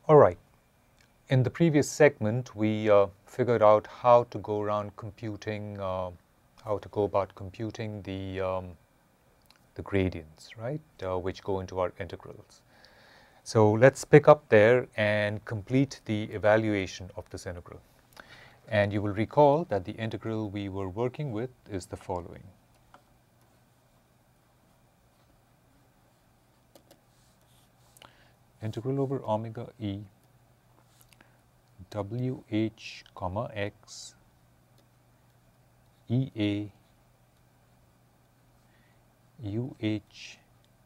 All right. In the previous segment, we figured out how to go around computing, how to go about computing the gradients, right, which go into our integrals. So let's pick up there and complete the evaluation of this integral. And you will recall that the integral we were working with is the following. Integral over omega e wh comma x ea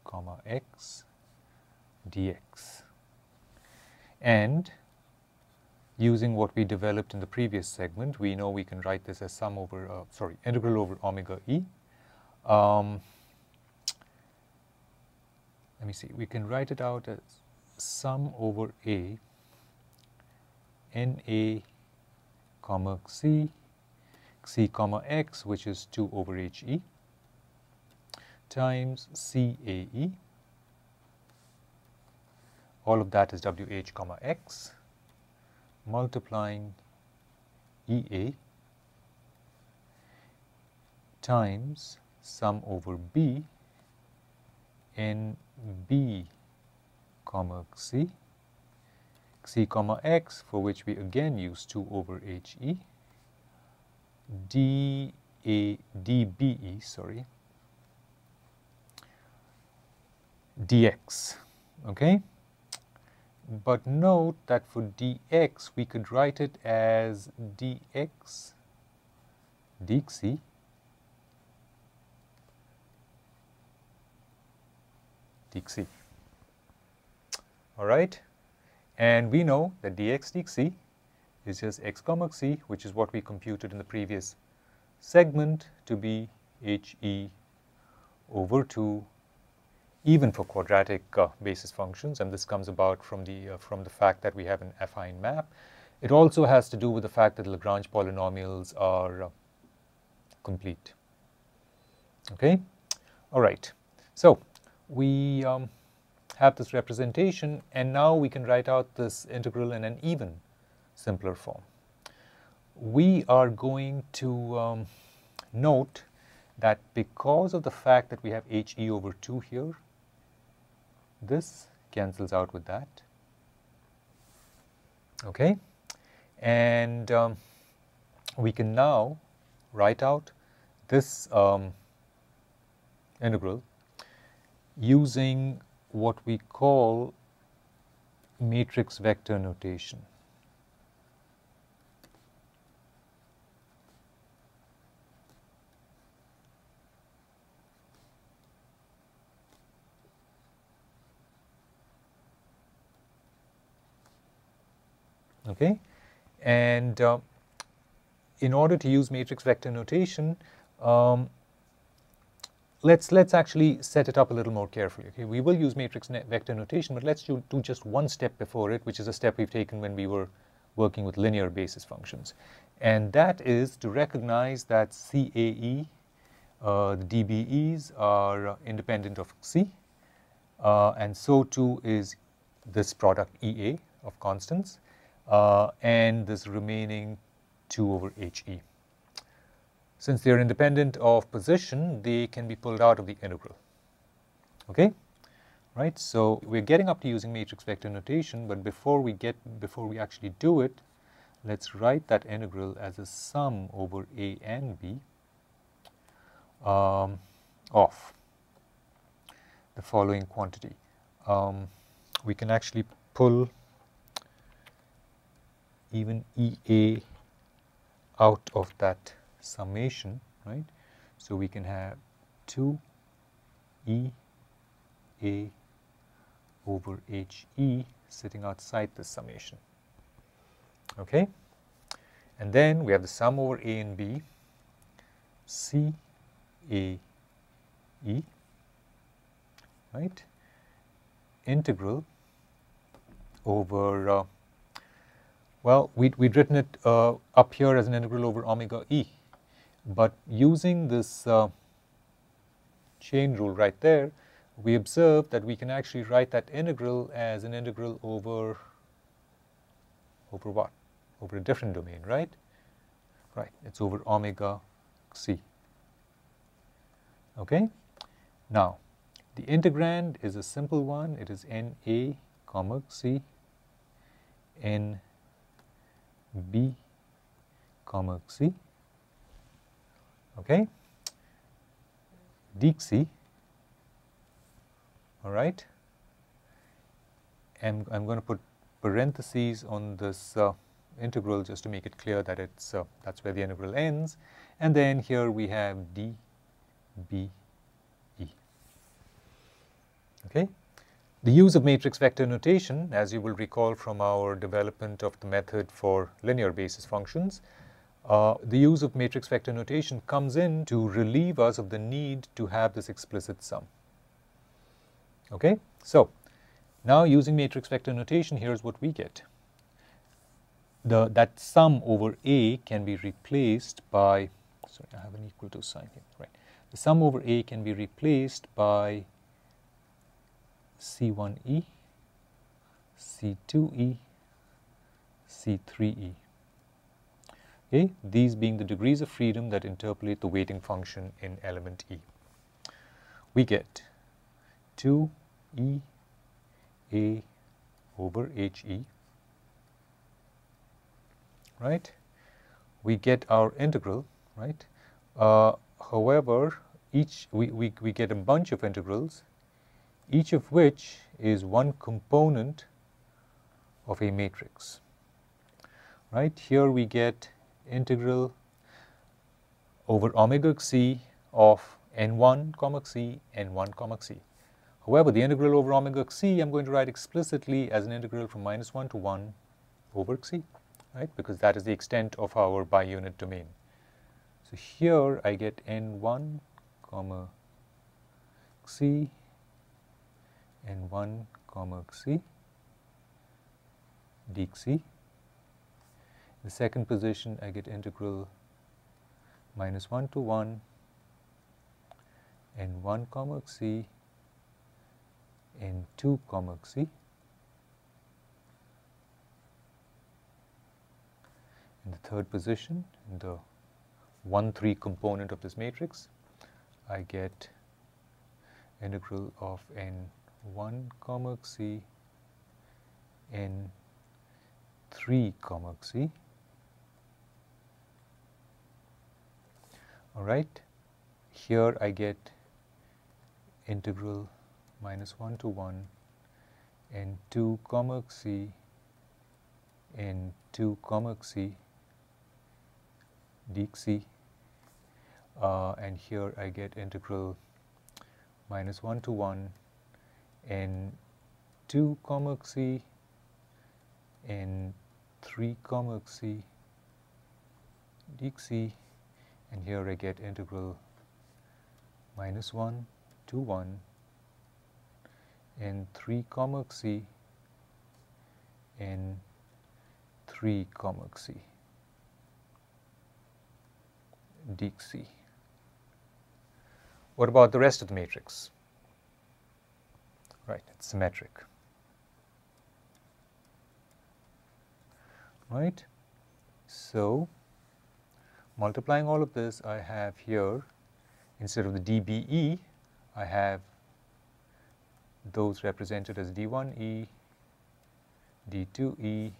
comma x dx. And using what we developed in the previous segment, we know we can write this as sum over, integral over omega e. Let me see, we can write it out as sum over a na comma c comma x, which is 2 over he, times cae. All of that is wh comma x, multiplying ea times sum over b nb comma c comma x, for which we again use 2 over he, dbe, sorry, dx, okay? But note that for dx, we could write it as dx dxc dxc. All right? And we know that dx dxc is just x comma c, which is what we computed in the previous segment, to be he over 2, even for quadratic basis functions, and this comes about from the fact that we have an affine map. It also has to do with the fact that Lagrange polynomials are complete. Okay? All right. So we have this representation, and now we can write out this integral in an even simpler form. We are going to note that because of the fact that we have he over 2 here, this cancels out with that. Okay? And we can now write out this integral using what we call matrix vector notation. Okay, and in order to use matrix vector notation, let's actually set it up a little more carefully. Okay, we will use matrix vector notation, but let's do just one step before it, which is a step we've taken when we were working with linear basis functions, and that is to recognize that CAE, the DBEs, are independent of C, and so too is this product EA of constants. And this remaining 2 over he. Since they are independent of position, they can be pulled out of the integral. Okay, right? So we're getting up to using matrix vector notation, but before we actually do it, let's write that integral as a sum over a and b of the following quantity. We can actually pull even EA out of that summation, right? So we can have 2 EA over HE sitting outside this summation. Okay? And then we have the sum over A and B, CAE, right? Integral over well, we'd written it up here as an integral over omega e, but using this chain rule right there, we observe that we can actually write that integral as an integral over over what? Over a different domain, right? Right, it's over omega c. Okay? Now, the integrand is a simple one. It is NA, comma c, NB, comma c. Okay? dxc, all right? And I'm going to put parentheses on this integral just to make it clear that it's that's where the integral ends. And then here we have d, b, e. Okay? The use of matrix vector notation, as you will recall from our development of the method for linear basis functions, the use of matrix vector notation comes in to relieve us of the need to have this explicit sum. Okay? So, now using matrix vector notation, here's what we get. That sum over A can be replaced by, sorry, I have an equal to sign here, right. The sum over A can be replaced by C1e, C2e, C3e. Okay, these being the degrees of freedom that interpolate the weighting function in element E. We get 2e A over HE, right? We get our integral, right? However, we get a bunch of integrals, each of which is one component of a matrix, right? Here we get integral over omega c of n1 comma c, n1 comma c. However, the integral over omega c I'm going to write explicitly as an integral from -1 to 1 over c, right? Because that is the extent of our bi-unit domain. So here I get n1 comma c, n1 comma c, dxc. The second position I get integral -1 to 1 n1 comma c, n2 comma c. In the third position, in the 1,3 component of this matrix, I get integral of n1 comma c, n3 comma c. All right, here I get integral -1 to 1 n2 comma c, n2 comma c, dxc, and here I get integral -1 to 1 n2 comma c, n3 comma c, dxc, and here I get integral -1 to 1 n3 comma c, n3 comma c, dxc. What about the rest of the matrix? Right, it's symmetric. Right? So, multiplying all of this, I have here, instead of the dBE, I have those represented as d1e, d2e,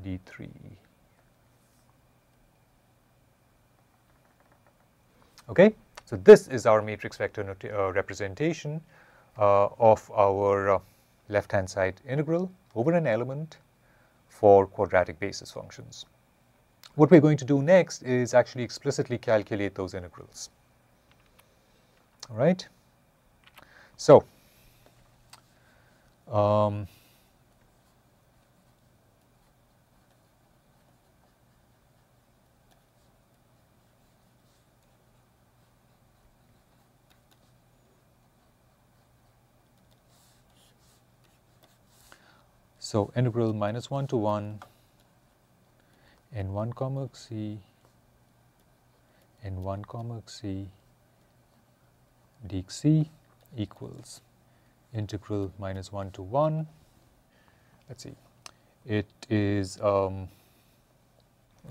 d3e. Okay, so this is our matrix vector representation of our left-hand side integral over an element for quadratic basis functions. What we're going to do next is actually explicitly calculate those integrals. All right. So, integral -1 to 1 n1 comma c, n1 comma c, dxc equals integral -1 to 1, let's see, It is, let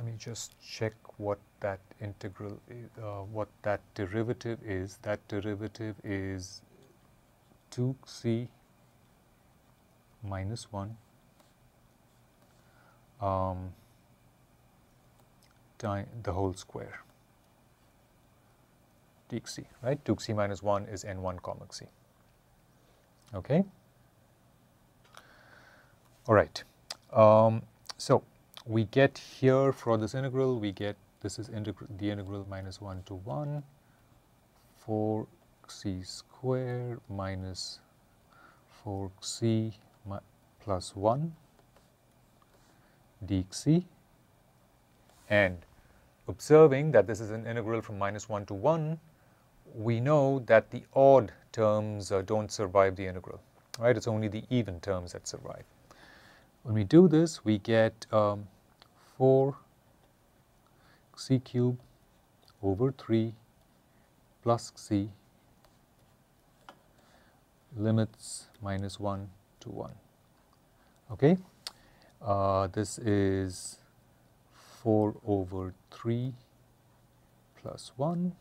me just check what that integral is, what that derivative is. That derivative is 2c minus 1 times the whole square dxc, right? 2c minus 1 is n1 comma c. Okay? All right. So we get here for this integral, we get, this is the integral minus 1 to 1, 4c square minus 4c plus 1 dxc, and observing that this is an integral from minus 1 to 1, we know that the odd terms don't survive the integral, right? It's only the even terms that survive. When we do this, we get 4c cubed over 3 plus c limits minus 1 to 1. Okay? This is 4 over 3 plus 1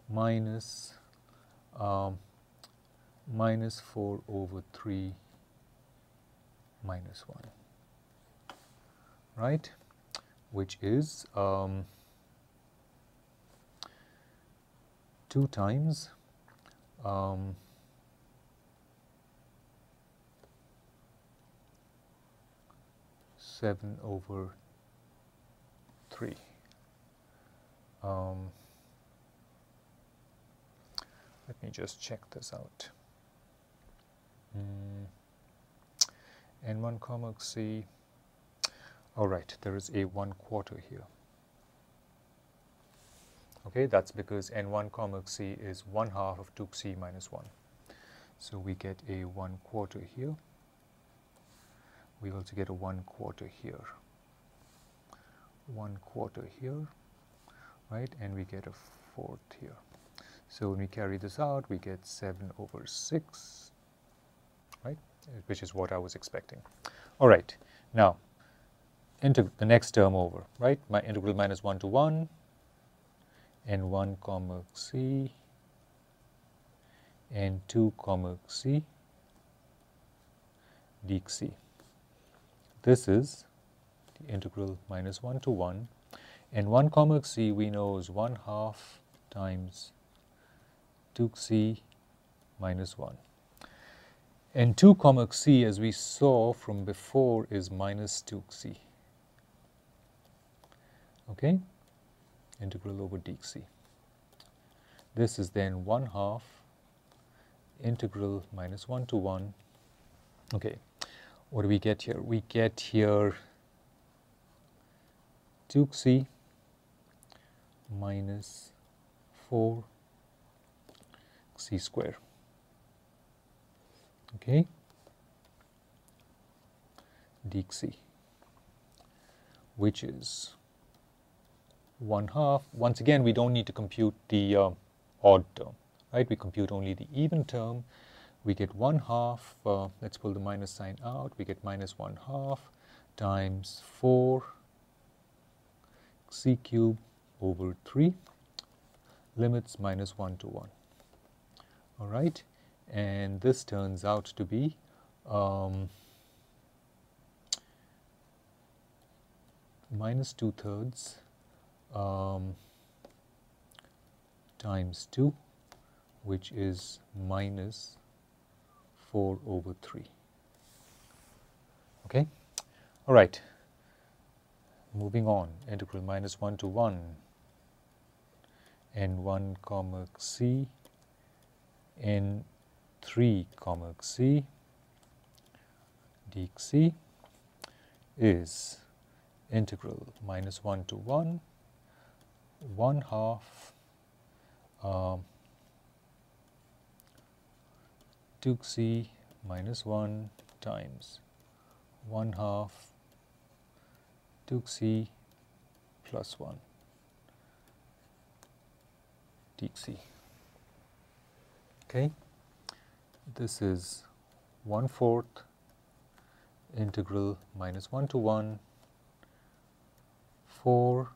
minus minus 4 over 3 minus 1, right, which is 2 times 7 over 3. Let me just check this out. N1 comma c. All right, there is a 1/4 here. Okay, that's because n1 comma c is 1/2 of 2c minus 1. So we get a 1/4 here. We also get a 1/4 here. 1/4 here, right? And we get a 1/4 here. So when we carry this out, we get 7 over 6, right? Which is what I was expecting. All right, now into the next term over, right? My integral minus 1 to 1, n1 comma c, n2 comma c dxc. This is the integral minus 1 to 1, and 1 comma c we know is 1/2 times 2c minus 1. And 2 comma c, as we saw from before, is minus 2c. Okay? Integral over dxc. This is then 1/2 integral minus 1 to 1. Okay, what do we get here? We get here 2c minus 4c square. Okay, dxc, which is 1/2. Once again, we don't need to compute the odd term, right? We compute only the even term. We get 1/2, let's pull the minus sign out, we get minus 1/2 times 4c cubed over 3, limits minus 1 to 1. All right, and this turns out to be minus 2/3 times 2, which is minus 4 over 3. Okay, all right, moving on. Integral minus 1 to 1, n1 comma c, n3 comma c dxc is integral minus 1 to 1, 1/2 2c minus 1 times 1/2 2c plus 1 dxc. Okay, this is 1/4 integral minus 1 to 1 4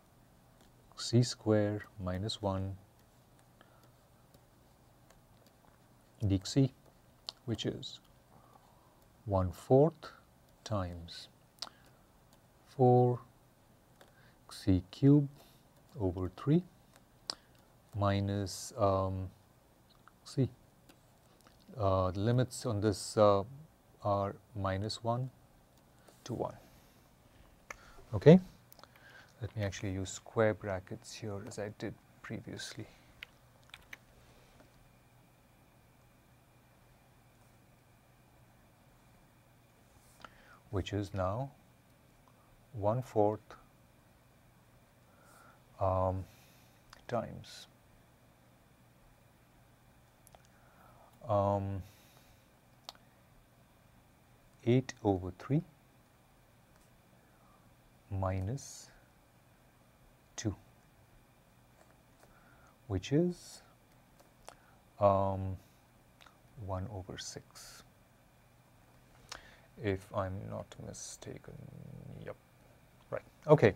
c square minus 1 dc, which is 1/4 times 4 c cube over 3 minus c. The limits on this are minus 1 to 1. Okay, let me actually use square brackets here as I did previously. Which is now 1/4 times 8 over 3 minus 2, which is 1 over 6. If I'm not mistaken. Yep, right. Okay.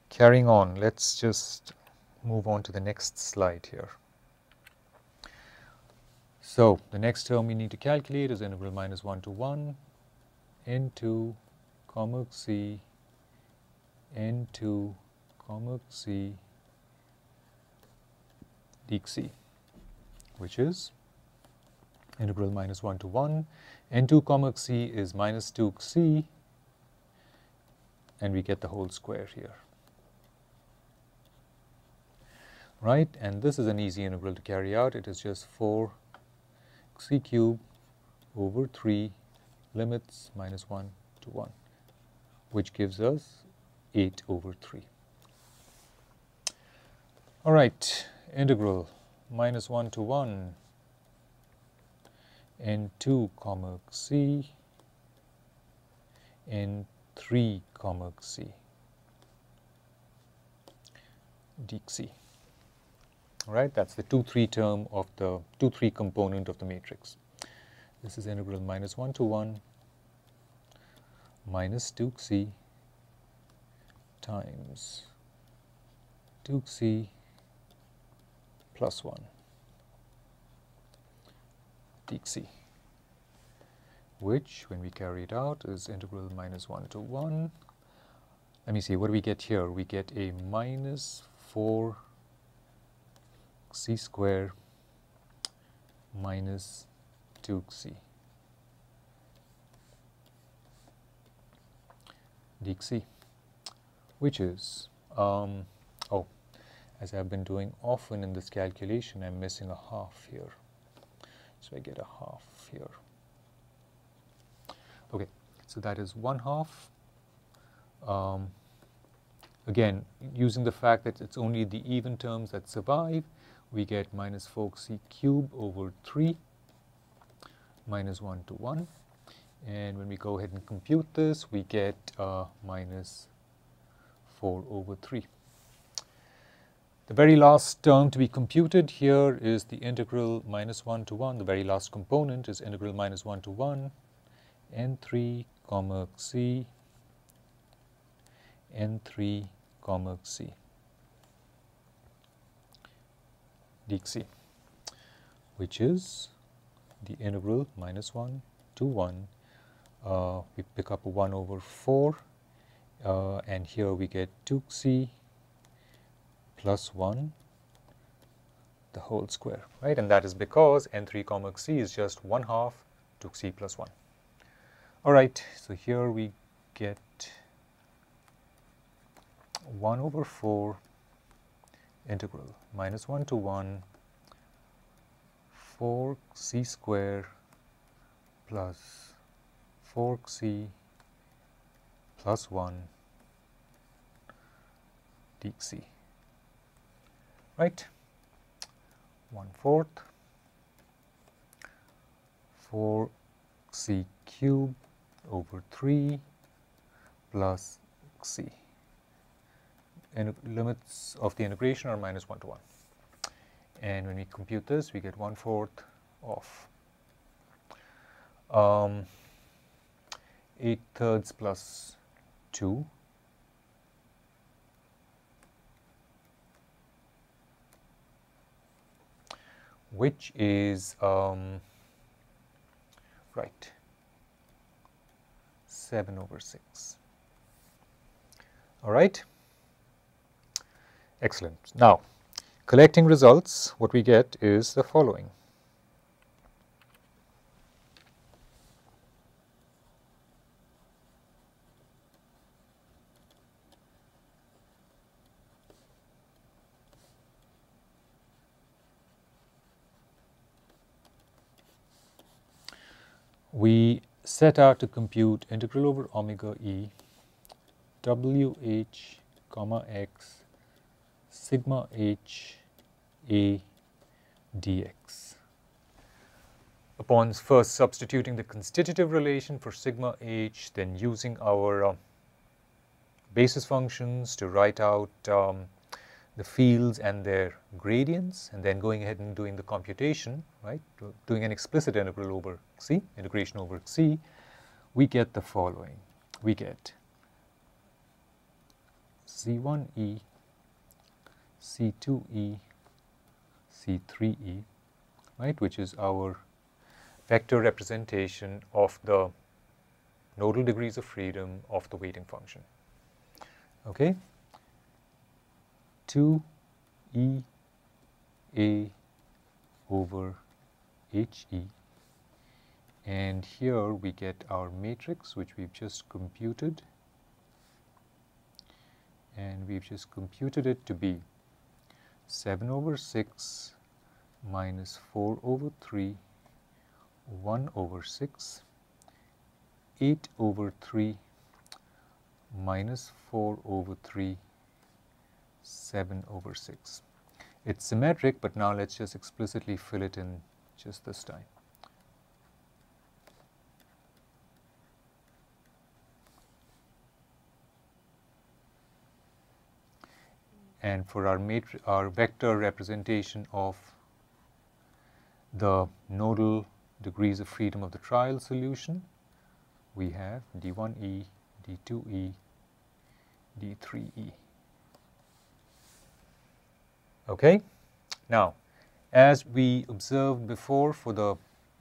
Carrying on, let's just move on to the next slide here. So the next term we need to calculate is integral minus 1 to 1 n2 comma c n2 comma c dc, which is integral minus 1 to 1 n2 comma c is minus 2c, and we get the whole square here. Right, and this is an easy integral to carry out. It is just 4 c cube over 3 limits minus 1 to 1, which gives us 8 over 3. All right, integral minus 1 to 1 n2 comma c n3 comma c dc. All right, that's the 2-3 term of the 2-3 component of the matrix. This is integral minus 1 to 1 minus 2c times 2c plus 1 dc, which when we carry it out is integral minus 1 to 1. Let me see, what do we get here? We get a minus 4 c square minus 2c dc, which is, as I've been doing often in this calculation, I'm missing a half here. So I get a half here. Okay, so that is 1/2. Again, using the fact that it's only the even terms that survive, we get minus 4c cube over 3 minus 1 to 1. And when we go ahead and compute this, we get minus 4 over 3. The very last term to be computed here is the integral minus 1 to 1. The very last component is integral minus 1 to 1 n3 comma c n3 comma c dc, which is the integral minus 1 to 1. We pick up a 1 over 4, and here we get 2c plus 1 the whole square, right? And that is because n3 comma c is just 1/2 2c plus 1. All right, so here we get 1 over 4 integral minus 1 to 1 4c square plus 4c plus 1 dc. Right, 1/4 4c cube over 3 plus c. And limits of the integration are minus 1 to 1. And when we compute this, we get 1/4 of 8/3 plus 2, which is right, 7/6. All right, excellent. Now, collecting results, what we get is the following. We set out to compute integral over omega e wh comma x sigma h a dx. Upon first substituting the constitutive relation for sigma h, then using our basis functions to write out the fields and their gradients, and then going ahead and doing the computation, right, doing an explicit integral over c, integration over c, we get the following. We get C1e, C2e, C3e, right, which is our vector representation of the nodal degrees of freedom of the weighting function. Okay, 2e a over he, and here we get our matrix, which we've just computed, and we've just computed it to be 7/6 minus 4/3, 1/6, 8/3 minus 4/3, 7/6. It's symmetric, but now let's just explicitly fill it in just this time. And for our vector representation of the nodal degrees of freedom of the trial solution, we have d1e, d2e, d3e. Okay, now as we observed before for the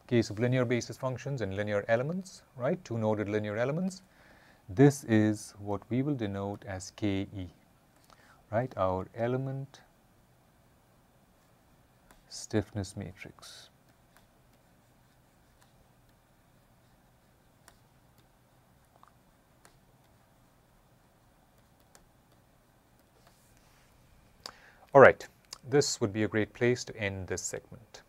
case of linear basis functions and linear elements, right, two noded linear elements, this is what we will denote as Ke, right, our element stiffness matrix. All right, this would be a great place to end this segment.